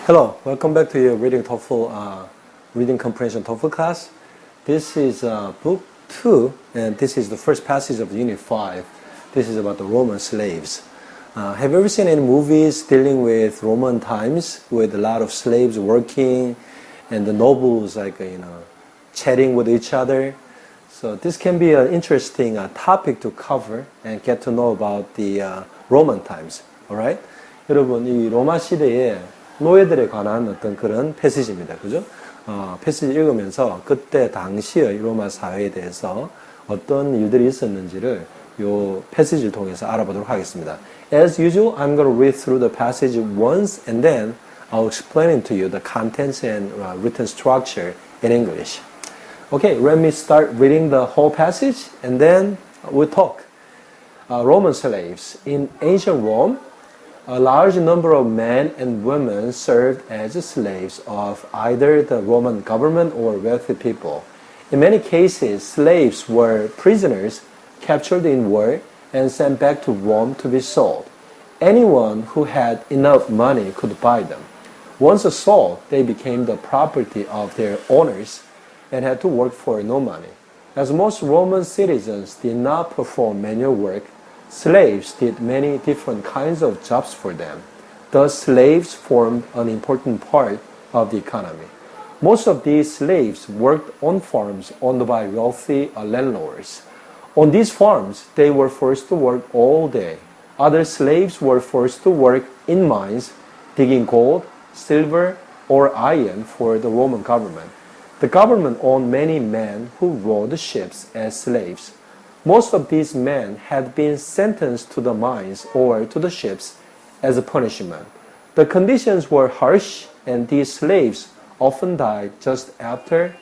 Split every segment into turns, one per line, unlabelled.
Hello, welcome back to your reading TOEFL, reading comprehension TOEFL class. This is book 2, and this is the first passage of unit 5. This is about the Roman slaves. Have you ever seen any movies dealing with Roman times with a lot of slaves working and the nobles chatting with each other? So this can be an interesting topic to cover and get to know about the Roman times. Alright? 여러분, 이 로마 시대에 노예들에 관한 어떤 그런 패시지입니다. 그죠? 패시지 읽으면서 그때 당시의 로마 사회에 대해서 어떤 일들이 있었는지를 요 패시지를 통해서 알아보도록 하겠습니다. As usual, I'm going to read through the passage once and then I'll explain to you the contents and written structure in English. Okay, let me start reading the whole passage and then we'll talk. Roman slaves. In ancient Rome, a large number of men and women served as slaves of either the Roman government or wealthy people. In many cases, slaves were prisoners captured in war and sent back to Rome to be sold. Anyone who had enough money could buy them. Once sold, they became the property of their owners and had to work for no money. As most Roman citizens did not perform manual work, slaves did many different kinds of jobs for them. Thus, slaves formed an important part of the economy. Most of these slaves worked on farms owned by wealthy landlords. On these farms, they were forced to work all day. Other slaves were forced to work in mines, digging gold, silver, or iron for the Roman government. The government owned many men who rowed ships as slaves. Most of these men had been sentenced to the mines or to the ships as a punishment. The conditions were harsh, and these slaves often died just after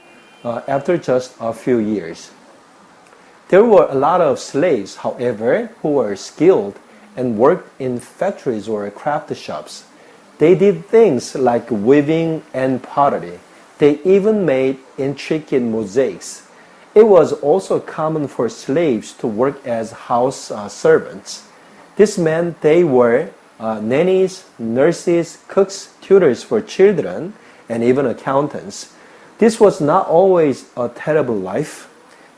just a few years. There were a lot of slaves, however, who were skilled and worked in factories or craft shops. They did things like weaving and pottery. They even made intricate mosaics. It was also common for slaves to work as house servants. This meant they were nannies, nurses, cooks, tutors for children, and even accountants. This was not always a terrible life.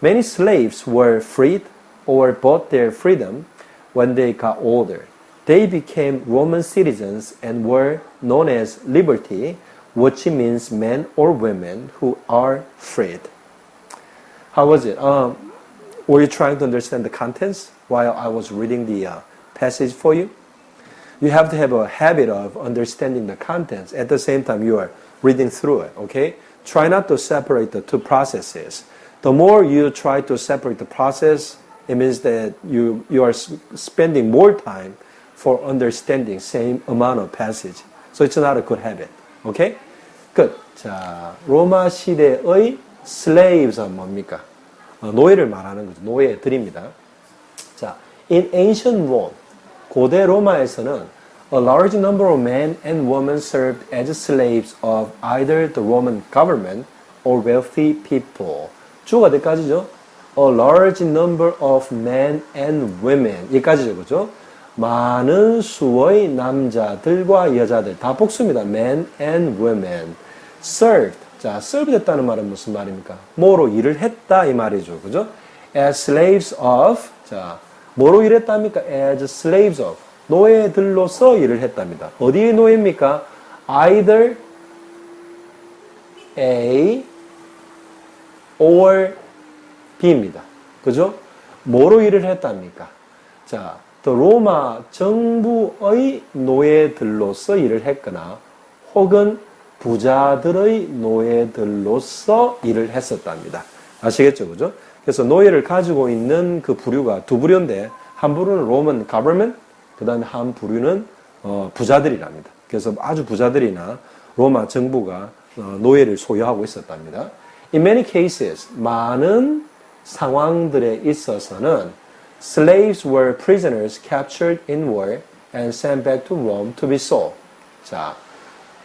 Many slaves were freed or bought their freedom when they got older. They became Roman citizens and were known as liberti, which means men or women who are freed. How was it? Were you trying to understand the contents while I was reading the passage for you? You have to have a habit of understanding the contents at the same time you are reading through it, okay? Try not to separate the two processes. The more you try to separate the process, it means that you are spending more time for understanding same amount of passage. So it's not a good habit, okay? Good. 자, 로마 시대의 slaves은 뭡니까? 노예를 말하는 거죠. 노예들입니다. 자, in ancient Rome, 고대 로마에서는 a large number of men and women served as slaves of either the Roman government or wealthy people. 주어가 어디까지죠? A large number of men and women. 여기까지죠, 그죠? 많은 수의 남자들과 여자들. 다 복수입니다. Men and women. Served. 자, serve 됐다는 말은 무슨 말입니까? 뭐로 일을 했다 이 말이죠. 그죠? As slaves of. 자, 뭐로 일했답니까? As slaves of. 노예들로서 일을 했답니다. 어디의 노예입니까? Either A or B입니다. 그죠? 뭐로 일을 했답니까? 자, 또 로마 정부의 노예들로서 일을 했거나 혹은 부자들의 노예들로서 일을 했었답니다. 아시겠죠? 그죠? 그래서 노예를 가지고 있는 그 부류가 두 부류인데 한 부류는 Roman government, 그 다음에 한 부류는 부자들이랍니다. 그래서 아주 부자들이나 로마 정부가 노예를 소유하고 있었답니다. In many cases, 많은 상황들에 있어서는 slaves were prisoners captured in war and sent back to Rome to be sold. 자,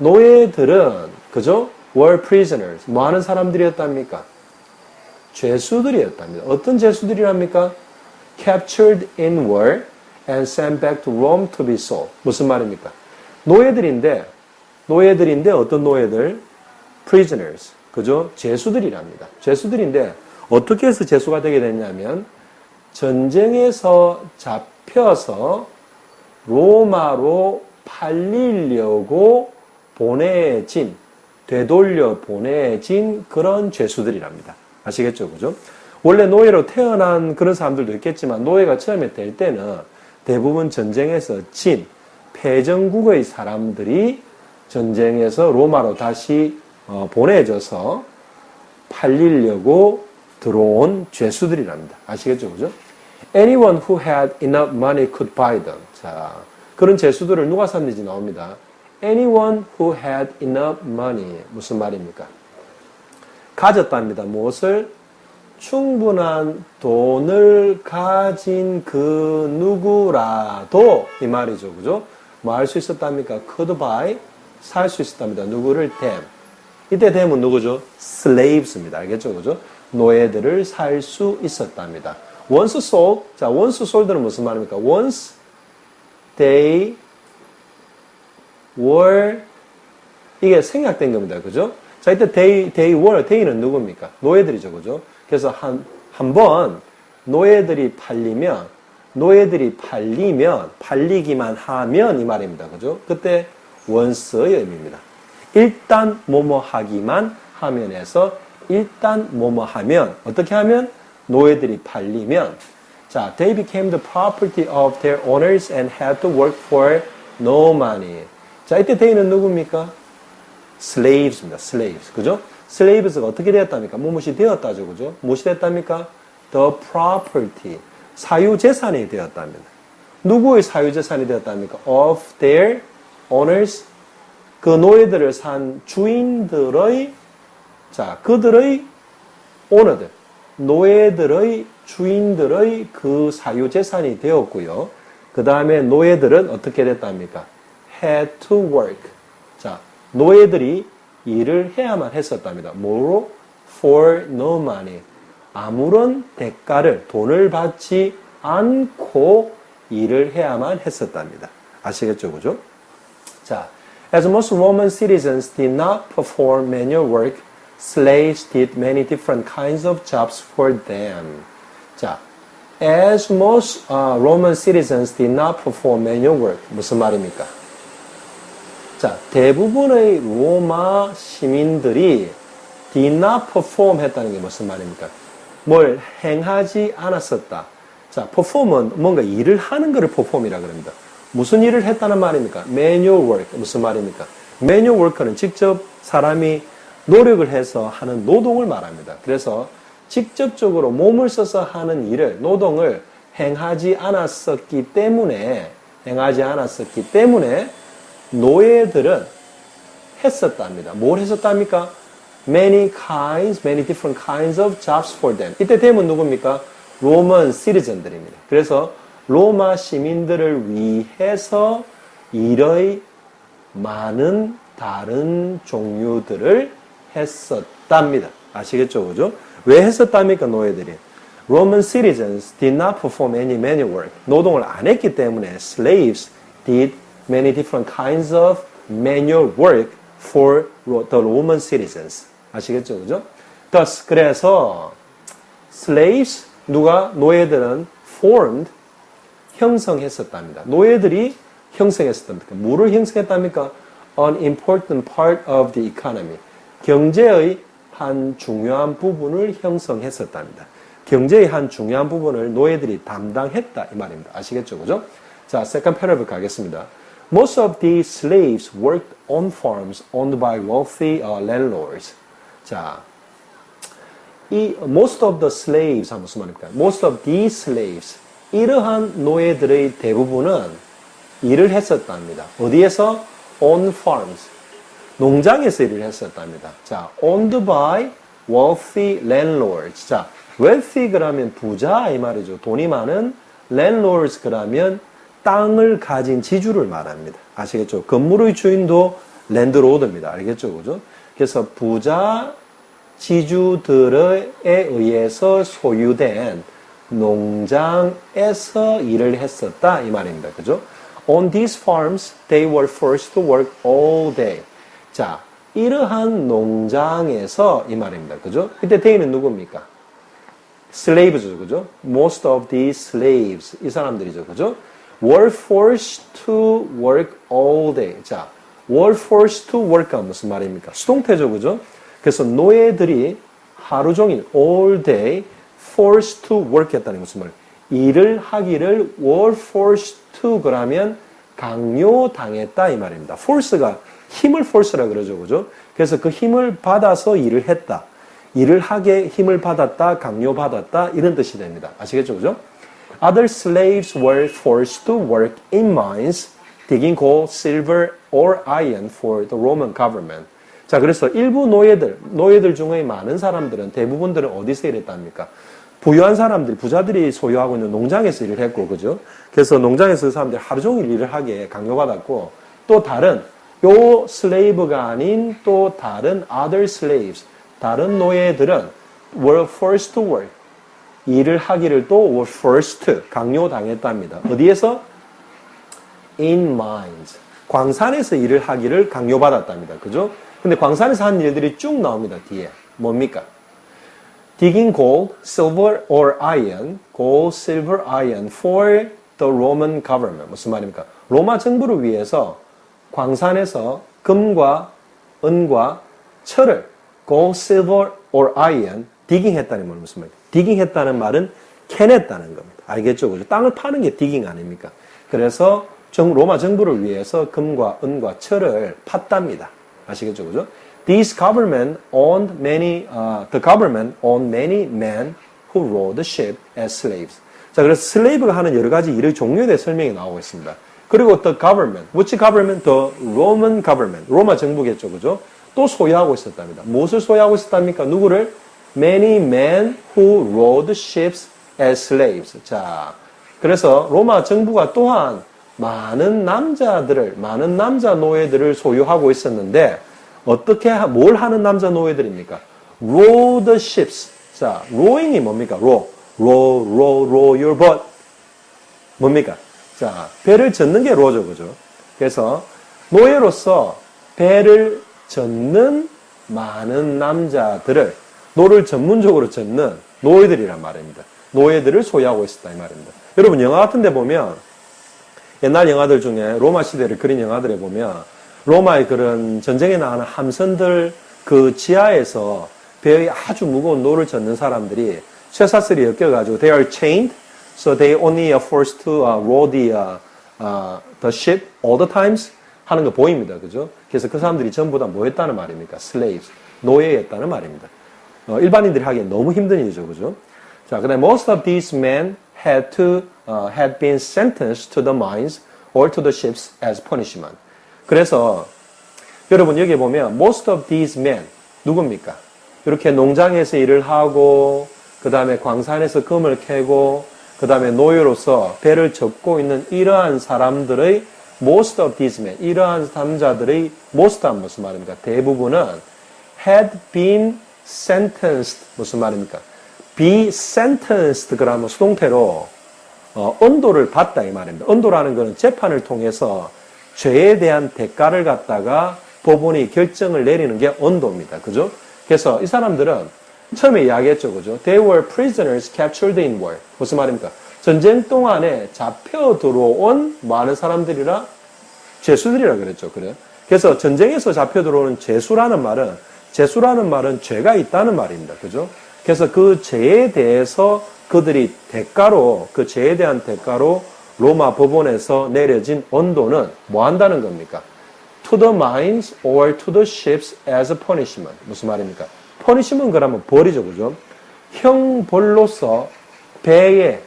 노예들은 그죠? were prisoners. 뭐 하는 사람들이었답니까? 죄수들이었답니다. 어떤 죄수들이랍니까? captured in war and sent back to Rome to be sold. 무슨 말입니까? 노예들인데 노예들인데 어떤 노예들? prisoners. 그죠? 죄수들이랍니다. 죄수들인데 어떻게 해서 죄수가 되게 됐냐면 전쟁에서 잡혀서 로마로 팔리려고 되돌려 보내진 그런 죄수들이랍니다. 아시겠죠? 그죠? 원래 노예로 태어난 그런 사람들도 있겠지만 노예가 처음에 될 때는 대부분 전쟁에서 패전국의 사람들이 전쟁에서 로마로 다시 보내져서 팔리려고 들어온 죄수들이랍니다. 아시겠죠? 그죠? Anyone who had enough money could buy them. 자, 그런 죄수들을 누가 샀는지 나옵니다. Anyone who had enough money. 무슨 말입니까? 가졌답니다. 무엇을? 충분한 돈을 가진 그 누구라도 이 말이죠. 그죠? 뭐 할 수 있었답니까? could buy. 살 수 있었답니다. 누구를? them. 이때 them은 누구죠? slaves입니다. 알겠죠? 그죠? 노예들을 살 수 있었답니다. once sold. 자, once sold는 무슨 말입니까? once they were. 이게 생략된 겁니다. 그죠? 자, 이때 they were. they는 누굽니까? 노예들이죠. 그죠? 그래서 한 번 노예들이 팔리기만 하면 이 말입니다. 그죠? 그때 once의 의미입니다. 일단 뭐뭐 하기만 하면에서 일단 뭐뭐 하면 어떻게 하면 노예들이 팔리면 자, they became the property of their owners and had to work for no money. 자, 이때 they는 누굽니까? slaves입니다. slaves. 그죠? slaves가 어떻게 되었답니까? 무엇이 되었다죠. 그죠? 무엇이 됐답니까? the property. 사유재산이 되었답니다. 누구의 사유재산이 되었답니까? of their owners. 그 노예들을 산 주인들의, 자, 그들의 오너들, 노예들의 주인들의 그 사유재산이 되었고요. 그 다음에 노예들은 어떻게 됐답니까? had to work. 자, 노예들이 일을 해야만 했었답니다. 뭐로? for no money. 아무런 대가를, 돈을 받지 않고 일을 해야만 했었답니다. 아시겠죠? 그죠? 자, as most Roman citizens did not perform manual work, slaves did many different kinds of jobs for them. 자, as most Roman citizens did not perform manual work. 무슨 말입니까? 자, 대부분의 로마 시민들이 did not perform 했다는 게 무슨 말입니까? 뭘 행하지 않았었다. 자, perform은 뭔가 일을 하는 것을 perform이라고 합니다. 무슨 일을 했다는 말입니까? manual work. 무슨 말입니까? manual work는 직접 사람이 노력을 해서 하는 노동을 말합니다. 그래서 직접적으로 몸을 써서 하는 일을, 노동을 행하지 않았었기 때문에 노예들은 했었답니다. 뭘 했었답니까? many different kinds of jobs for them. 이때 them은 누굽니까? Roman citizen들입니다. 그래서 로마 시민들을 위해서 일의 많은 다른 종류들을 했었답니다. 아시겠죠? 그죠? 왜 했었답니까? 노예들이. Roman citizens did not perform any manual work. 노동을 안 했기 때문에 slaves did many different kinds of manual work for the Roman citizens. 아시겠죠? 그죠? Thus, 그래서 slaves, 노예들은 formed, 형성했었답니다. 노예들이 형성했었답니다. 뭐를 형성했답니까? An important part of the economy. 경제의 한 중요한 부분을 형성했었답니다. 경제의 한 중요한 부분을 노예들이 담당했다 이 말입니다. 아시겠죠? 그죠? 자, second paragraph 가겠습니다. Most of these slaves worked on farms owned by wealthy landlords. 자, 이 most of the slaves 하면 무슨 말입니까? Most of these slaves. 이러한 노예들의 대부분은 일을 했었답니다. 어디에서? On farms. 농장에서 일을 했었답니다. 자, owned by wealthy landlords. 자, wealthy 그러면 부자 이 말이죠. 돈이 많은 landlords 그러면 땅을 가진 지주를 말합니다. 아시겠죠? 건물의 주인도 랜드로드입니다. 알겠죠? 그죠? 그래서 부자 지주들에 의해서 소유된 농장에서 일을 했었다 이 말입니다. 그죠? On these farms, they were forced to work all day. 자, 이러한 농장에서 이 말입니다. 그죠? 이때 they는 누굽니까? slaves죠. 그죠? Most of these slaves. 이 사람들이죠. 그죠? were forced to work all day. 자, were forced to work가 무슨 말입니까? 수동태죠. 그죠? 그래서 노예들이 하루 종일 all day forced to work 했다는 무슨 말이에요? 일을 하기를 were forced to 그러면 강요당했다 이 말입니다. force가 힘을 force라 그러죠. 그죠? 그래서 그 힘을 받아서 일을 했다. 일을 하게 힘을 받았다, 강요받았다 이런 뜻이 됩니다. 아시겠죠? 그죠? Other slaves were forced to work in mines digging gold, silver or iron for the Roman government. 자, 그래서 일부 노예들 중에 많은 사람들은 대부분들은 어디서 일했답니까? 부유한 사람들, 부자들이 소유하고 있는 농장에서 일을 했고, 그죠? 그래서 농장에서 사람들이 하루 종일 일을 하게 강요받았고, 또 다른, 요 슬레이브가 아닌 또 다른 other slaves, 다른 노예들은 were forced to work. 일을 하기를 또 were forced, 강요당했답니다. 어디에서? In mines. 광산에서 일을 하기를 강요받았답니다. 그죠? 근데 광산에서 한 일들이 쭉 나옵니다. 뒤에. 뭡니까? Digging gold, silver or iron, gold, silver, iron for the Roman government. 무슨 말입니까? 로마 정부를 위해서 광산에서 금과 은과 철을 gold, silver or iron digging 했다는 말은 무슨 말입니까? digging 했다는 말은 캐냈다는 겁니다. 알겠죠? 그죠? 땅을 파는 게 digging 아닙니까? 그래서 로마 정부를 위해서 금과 은과 철을 팠답니다. 아시겠죠? 그죠? The government owned many men who rode the ship as slaves. 자, 그래서 슬레이브가 하는 여러 가지 일의 종류에 대해 설명이 나오고 있습니다. 그리고 the government, which government? The Roman government. 로마 정부겠죠, 그죠? 또 소유하고 있었답니다. 무엇을 소유하고 있었답니까? 누구를? Many men who rode ships as slaves. 자, 그래서 로마 정부가 또한 많은 남자 노예들을 소유하고 있었는데, 뭘 하는 남자 노예들입니까? row the ships. 자, rowing이 뭡니까? row your boat. 뭡니까? 자, 배를 젓는 게 row죠, 그죠? 그래서 노예로서 배를 젓는 많은 남자들을 노를 전문적으로 젓는 노예들이란 말입니다. 노예들을 소유하고 있었다 이 말입니다. 여러분 영화 같은 데 보면 옛날 영화들 중에 로마 시대를 그린 영화들에 보면 로마의 그런 전쟁에 나가는 함선들 그 지하에서 배의 아주 무거운 노를 젓는 사람들이 쇠사슬이 엮여가지고 they are chained, so they only are forced to row the ship all the times 하는 거 보입니다. 그죠? 그래서 그 사람들이 전부 다 뭐 했다는 말입니까? slaves, 노예였다는 말입니다. 일반인들이 하기엔 너무 힘든 일이죠. 그죠? 자, 그다음에 most of these men had been sentenced to the mines or to the ships as punishment. 그래서 여러분 여기 보면 most of these men 누굽니까? 이렇게 농장에서 일을 하고 그 다음에 광산에서 금을 캐고 그 다음에 노예로서 배를 접고 있는 이러한 사람들의 most of these men 이러한 남자들의 most 한 무슨 말입니까? 대부분은 had been sentenced 무슨 말입니까? be sentenced 그러면 수동태로 언도를 받다 이 말입니다. 언도라는 것은 재판을 통해서 죄에 대한 대가를 갖다가 법원이 결정을 내리는 게 언도입니다. 그죠? 그래서 이 사람들은 처음에 이야기했죠. 그죠? They were prisoners captured in war. 무슨 말입니까? 전쟁 동안에 잡혀 들어온 많은 사람들이라 죄수들이라 그랬죠. 그래. 그래서 전쟁에서 잡혀 들어오는 죄수라는 말은 죄가 있다는 말입니다. 그죠? 그래서 그 죄에 대해서 그들이 그 죄에 대한 대가로 로마 법원에서 내려진 언도는 뭐 한다는 겁니까? To the mines or to the ships as a punishment. 무슨 말입니까? punishment 그러면 벌이죠. 그죠? 형벌로서 배에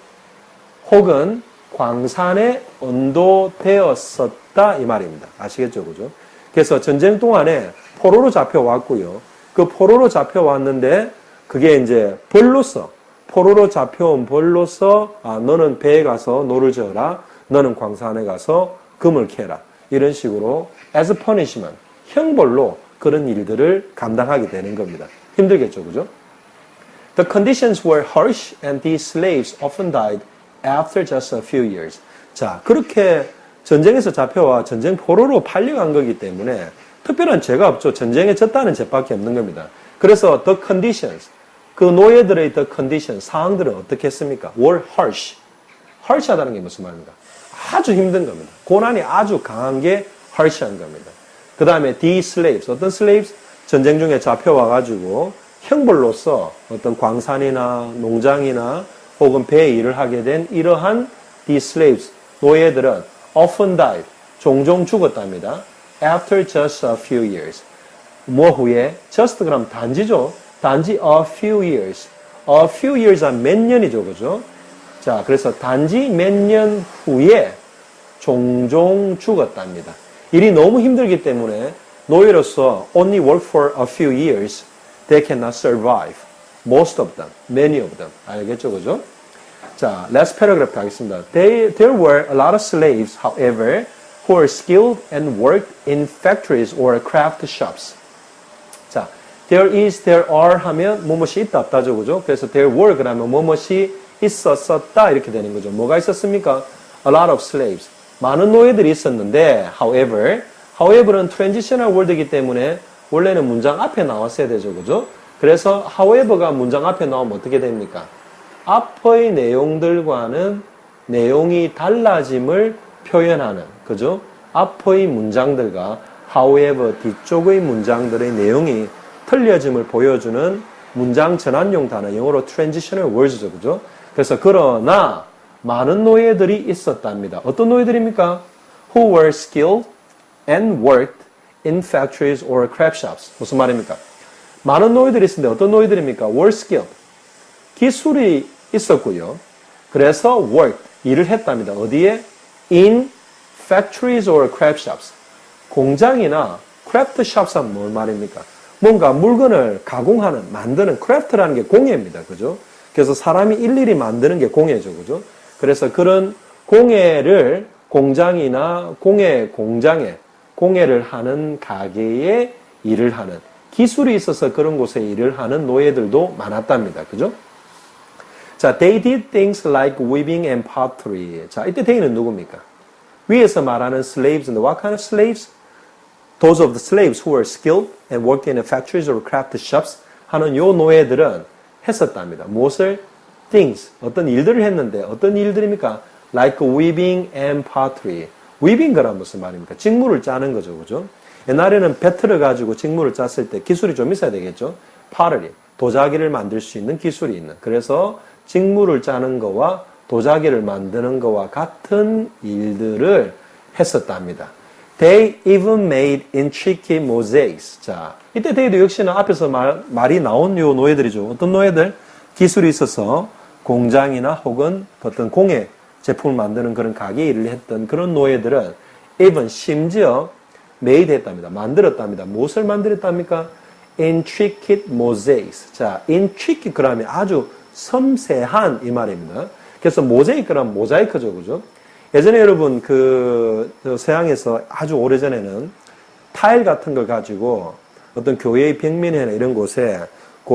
혹은 광산에 언도되었었다 이 말입니다. 아시겠죠? 그죠? 그래서 전쟁 동안에 포로로 잡혀왔고요. 그 포로로 잡혀왔는데 그게 이제 포로로 잡혀온 벌로서 너는 배에 가서 노를 저어라. 너는 광산에 가서 금을 캐라. 이런 식으로 as a punishment, 형벌로 그런 일들을 감당하게 되는 겁니다. 힘들겠죠. 그죠? The conditions were harsh and these slaves often died after just a few years. 자, 그렇게 전쟁에서 잡혀와 전쟁 포로로 팔려간 거기 때문에 특별한 죄가 없죠. 전쟁에 졌다는 죄밖에 없는 겁니다. 그래서 the conditions, 그 노예들의 the condition, 상황들은 어떻게 했습니까? were harsh. harsh하다는 게 무슨 말입니까? 아주 힘든 겁니다. 고난이 아주 강한 게 harsh한 겁니다. 그 다음에 the slaves, 어떤 slaves? 전쟁 중에 잡혀와가지고 형벌로서 어떤 광산이나 농장이나 혹은 배에 일을 하게 된 이러한 the slaves, 노예들은 often died, 종종 죽었답니다. After just a few years. 뭐 후에? just 그럼 단지죠. 단지 a few years. a few years 한 몇 년이죠. 그죠? 자, 그래서 단지 몇 년 후에 종종 죽었답니다. 일이 너무 힘들기 때문에 노예로서 only work for a few years, they cannot survive. Most of them, many of them. 알겠죠, 그죠? 자, last paragraph 하겠습니다. There were a lot of slaves, however, who were skilled and worked in factories or craft shops. 자, there is, there are 하면 뭐뭇이 있다, 없다죠, 그죠? 그래서 there were 그러면 뭐뭇이 있었었다 이렇게 되는 거죠. 뭐가 있었습니까? A lot of slaves. 많은 노예들이 있었는데, however는 transitional word이기 때문에 원래는 문장 앞에 나왔어야 되죠, 그죠? 그래서 however가 문장 앞에 나오면 어떻게 됩니까? 앞의 내용들과는 내용이 달라짐을 표현하는, 그죠? 앞의 문장들과 however 뒤쪽의 문장들의 내용이 틀려짐을 보여주는 문장 전환용 단어, 영어로 transitional words죠, 그죠? 그래서 그러나 많은 노예들이 있었답니다. 어떤 노예들입니까? Who were skilled and worked in factories or craft shops. 무슨 말입니까? 많은 노예들이 있었는데 어떤 노예들입니까? were skilled. 기술이 있었고요. 그래서 worked, 일을 했답니다. 어디에? in factories or craft shops. 공장이나 craft shops은 뭘 말입니까? 뭔가 물건을 가공하는, 만드는, craft라는 게 공예입니다. 그죠? 그래서 사람이 일일이 만드는 게 공예죠. 그죠? 그래서 그런 공예를 공장이나 공장에 공예를 하는 가게에 일을 하는, 기술이 있어서 그런 곳에 일을 하는 노예들도 많았답니다. 그죠? 자, they did things like weaving and pottery. 자, 이때 they는 누굽니까? 위에서 말하는 slaves인데, what kind of slaves? Those of the slaves who were skilled and worked in the factories or craft shops 하는 요 노예들은 했었답니다. 무엇을? things. 어떤 일들을 했는데, 어떤 일들입니까? like weaving and pottery. weaving 거란 무슨 말입니까? 직물을 짜는 거죠. 그죠? 옛날에는 배틀을 가지고 직물을 짰을 때 기술이 좀 있어야 되겠죠? pottery. 도자기를 만들 수 있는 기술이 있는. 그래서 직물을 짜는 거와 도자기를 만드는 거와 같은 일들을 했었답니다. They even made intricate mosaics. 자, 이때 they도 역시나 앞에서 말이 나온 요 노예들이죠. 어떤 노예들? 기술이 있어서 공장이나 혹은 어떤 공예 제품을 만드는 그런 가게 일을 했던 그런 노예들은 even 심지어 made 했답니다. 만들었답니다. 무엇을 만들었답니까? intricate mosaics. 자, intricate 그러면 아주 섬세한 이 말입니다. 그래서 모자이크 그러면 모자이크죠. 그죠? 예전에 여러분 서양에서 아주 오래전에는 타일 같은 걸 가지고 어떤 교회의 벽면이나 이런 곳에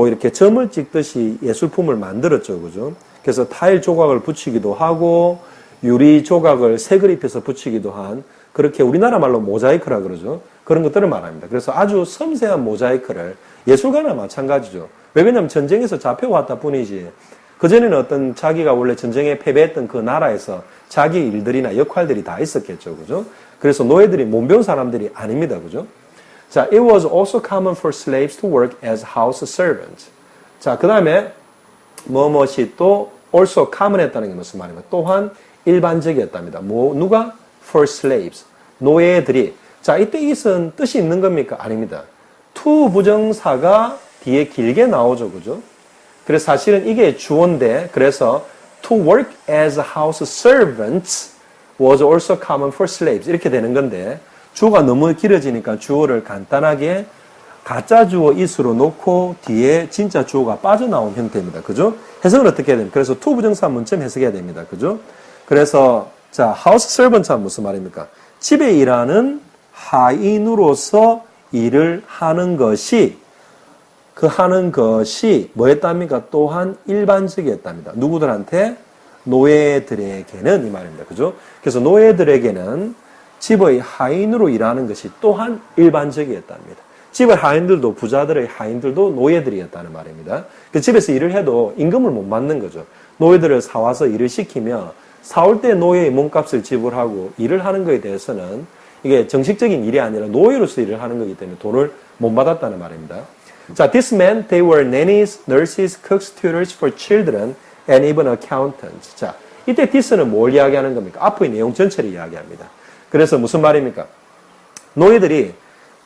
이렇게 점을 찍듯이 예술품을 만들었죠. 그죠? 그래서 타일 조각을 붙이기도 하고 유리 조각을 색을 입혀서 붙이기도 한 그렇게 우리나라 말로 모자이크라 그러죠. 그런 것들을 말합니다. 그래서 아주 섬세한 모자이크를 예술가나 마찬가지죠. 왜 그러냐면 전쟁에서 잡혀왔다 뿐이지 그전에는 어떤 자기가 원래 전쟁에 패배했던 그 나라에서 자기 일들이나 역할들이 다 있었겠죠. 그죠? 그래서 노예들이 몸배운 사람들이 아닙니다. 그죠? 자, it was also common for slaves to work as house servants. 자, 그 다음에 뭐뭇이 또 also common 했다는 게 무슨 말입니까? 또한 일반적이었답니다. 누가? for slaves. 노예들이. 자, 이때 it은 뜻이 있는 겁니까? 아닙니다. to 부정사가 뒤에 길게 나오죠. 그죠? 그래서 사실은 이게 주어인데, 그래서 to work as house servants was also common for slaves. 이렇게 되는 건데, 주어가 너무 길어지니까 주어를 간단하게 가짜 주어 is로 놓고 뒤에 진짜 주어가 빠져나온 형태입니다. 그죠? 해석은 어떻게 해야 됩니까? 그래서 to 부정사 문점 해석해야 됩니다. 그죠? 그래서, 자, house servant은 무슨 말입니까? 집에 일하는 하인으로서 일을 하는 것이 뭐였답니까? 또한 일반적이었답니다. 누구들한테? 노예들에게는 이 말입니다. 그죠? 그래서 노예들에게는 집의 하인으로 일하는 것이 또한 일반적이었답니다. 집의 하인들도 부자들의 하인들도 노예들이었다는 말입니다. 그 집에서 일을 해도 임금을 못 받는 거죠. 노예들을 사와서 일을 시키며 사올 때 노예의 몸값을 지불하고 일을 하는 것에 대해서는 이게 정식적인 일이 아니라 노예로서 일을 하는 거기 때문에 돈을 못 받았다는 말입니다. 자, this meant they were nannies, nurses, cooks, tutors for children, and even accountants. 자, 이때 this는 뭘 이야기하는 겁니까? 앞의 내용 전체를 이야기합니다. 그래서 무슨 말입니까? 노예들이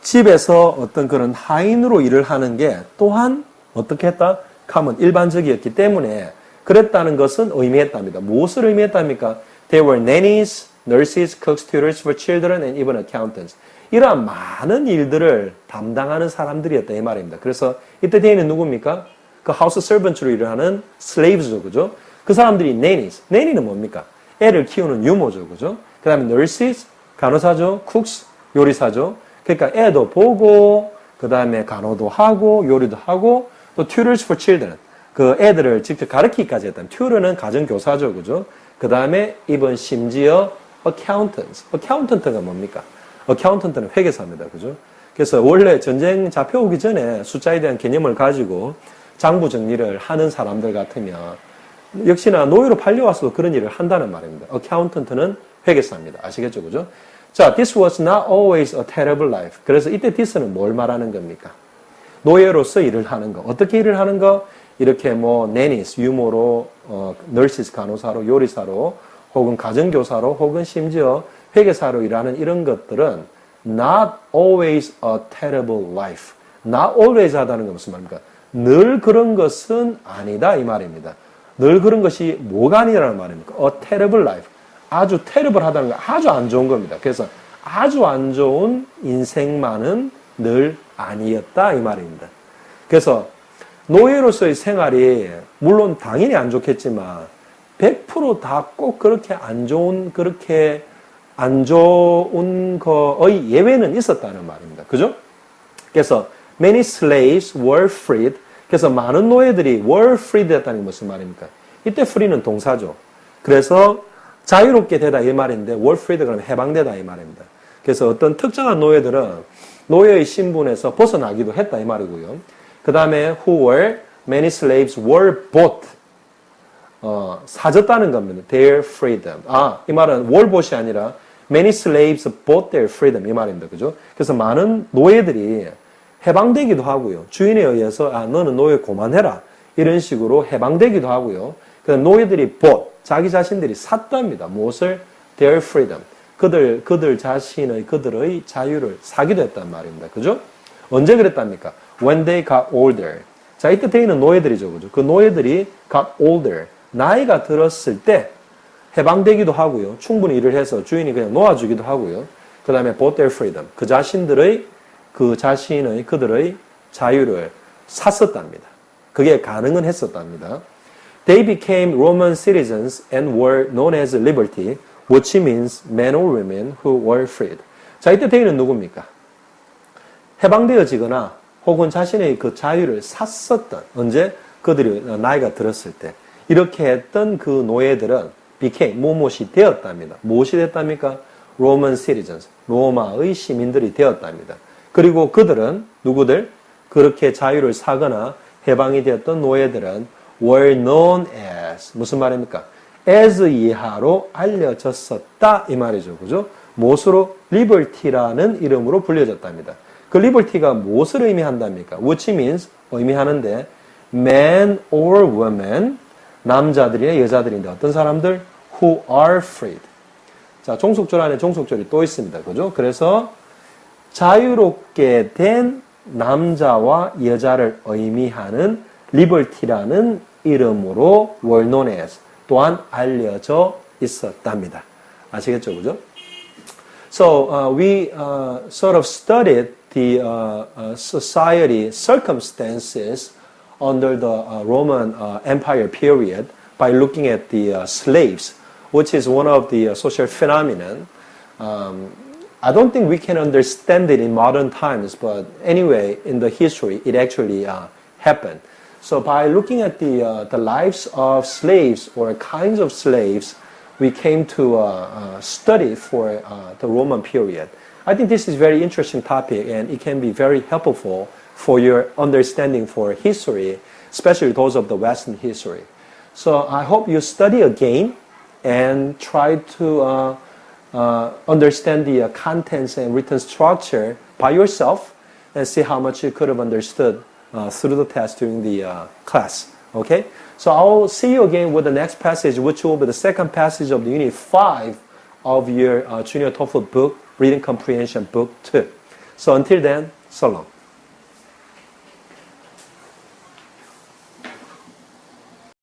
집에서 어떤 그런 하인으로 일을 하는 게 또한 어떻게 했다? 하면 일반적이었기 때문에 그랬다는 것은 의미했답니다. 무엇을 의미했답니까? They were nannies, nurses, cooks, tutors for children, and even accountants. 이러한 많은 일들을 담당하는 사람들이었다 이 말입니다. 그래서 이때 대인은 누굽니까? 그 하우스 서번트로 일을 하는 슬레이브죠, 그죠? 그 사람들이 nannies. nanny는 뭡니까? 애를 키우는 유모죠, 그죠? 그 다음에 nurses, 간호사죠, cooks, 요리사죠. 그러니까 애도 보고, 그 다음에 간호도 하고, 요리도 하고, 또 tutors for children. 그 애들을 직접 가르치기까지 했다면, tutor는 가정교사죠, 그죠? 그 다음에 even 심지어 accountants. accountant가 뭡니까? accountant는 회계사입니다, 그죠? 그래서 원래 전쟁 잡혀오기 전에 숫자에 대한 개념을 가지고 장부 정리를 하는 사람들 같으면 역시나 노예로 팔려와서도 그런 일을 한다는 말입니다. accountant는 회계사입니다. 아시겠죠, 그죠? 자, this was not always a terrible life. 그래서 이때 this는 뭘 말하는 겁니까? 노예로서 일을 하는 거. 어떻게 일을 하는 거? 이렇게 뭐 nannies, 유모로, nurses, 간호사로, 요리사로, 혹은 가정교사로, 혹은 심지어 회계사로 일하는 이런 것들은 not always a terrible life. not always 하다는 건 무슨 말입니까? 늘 그런 것은 아니다 이 말입니다. 늘 그런 것이 뭐가 아니라는 말입니까? a terrible life. 아주 terrible 하다는 건 아주 안 좋은 겁니다. 그래서 아주 안 좋은 인생만은 늘 아니었다 이 말입니다. 그래서 노예로서의 생활이 물론 당연히 안 좋겠지만 100% 다 꼭 그렇게 안 좋은 거의 예외는 있었다는 말입니다. 그죠? 그래서 many slaves were freed. 그래서 많은 노예들이 were freed 했다는 게 무슨 말입니까? 이때 free는 동사죠. 그래서 자유롭게 되다 이 말인데 were freed 그러면 해방되다 이 말입니다. 그래서 어떤 특정한 노예들은 노예의 신분에서 벗어나기도 했다 이 말이고요. 그 다음에 who were many slaves were bought. 사졌다는 겁니다. Their freedom. 이 말은 were bought이 아니라 many slaves bought their freedom 이 말입니다. 그죠? 그래서 많은 노예들이 해방되기도 하고요. 주인에 의해서 너는 노예 그만해라. 이런 식으로 해방되기도 하고요. 그다음 노예들이 bought. 자기 자신들이 샀답니다. 무엇을? Their freedom. 그들 자신의 그들의 자유를 사기도 했단 말입니다. 그죠? 언제 그랬답니까? When they got older. 자, 이때 they는 노예들이죠. 그죠? 그 노예들이 got older. 나이가 들었을 때 해방되기도 하고요. 충분히 일을 해서 주인이 그냥 놓아주기도 하고요. 그 다음에 bought their freedom. 그들의 자유를 샀었답니다. 그게 가능은 했었답니다. They became Roman citizens and were known as liberty, which means men or women who were freed. 자, 이때 they는 누굽니까? 해방되어지거나 혹은 자신의 그 자유를 샀었던, 언제? 그들이 나이가 들었을 때. 이렇게 했던 그 노예들은 became, 무엇이 되었답니다. 무엇이 됐답니까? Roman citizens, 로마의 시민들이 되었답니다. 그리고 그들은, 누구들? 그렇게 자유를 사거나 해방이 되었던 노예들은 were known as, 무슨 말입니까? as 이하로 알려졌었다, 이 말이죠. 그죠? 무엇으로? liberty라는 이름으로 불려졌답니다. 그 liberty가 무엇을 의미한답니까? which means, 의미하는데, man or woman, 남자들이나 여자들인데 어떤 사람들? who are freed. 자, 종속절 안에 종속절이 또 있습니다. 그죠? 그래서 자유롭게 된 남자와 여자를 의미하는 liberty라는 이름으로 were known as, 또한 알려져 있었답니다. 아시겠죠? 그죠? So, we sort of studied the society circumstances under the Roman Empire period by looking at the slaves, which is one of the social phenomenon. I don't think we can understand it in modern times, but anyway, in the history, it actually happened. So by looking at the lives of slaves or kinds of slaves, we came to study for the Roman period. I think this is a very interesting topic, and it can be very helpful for your understanding for history, especially those of the Western history. So I hope you study again and try to understand the contents and written structure by yourself and see how much you could have understood through the test during the class. Okay? So I'll see you again with the next passage, which will be the second passage of the Unit 5 of your Junior TOEFL book, Reading Comprehension Book 2. So until then, so long.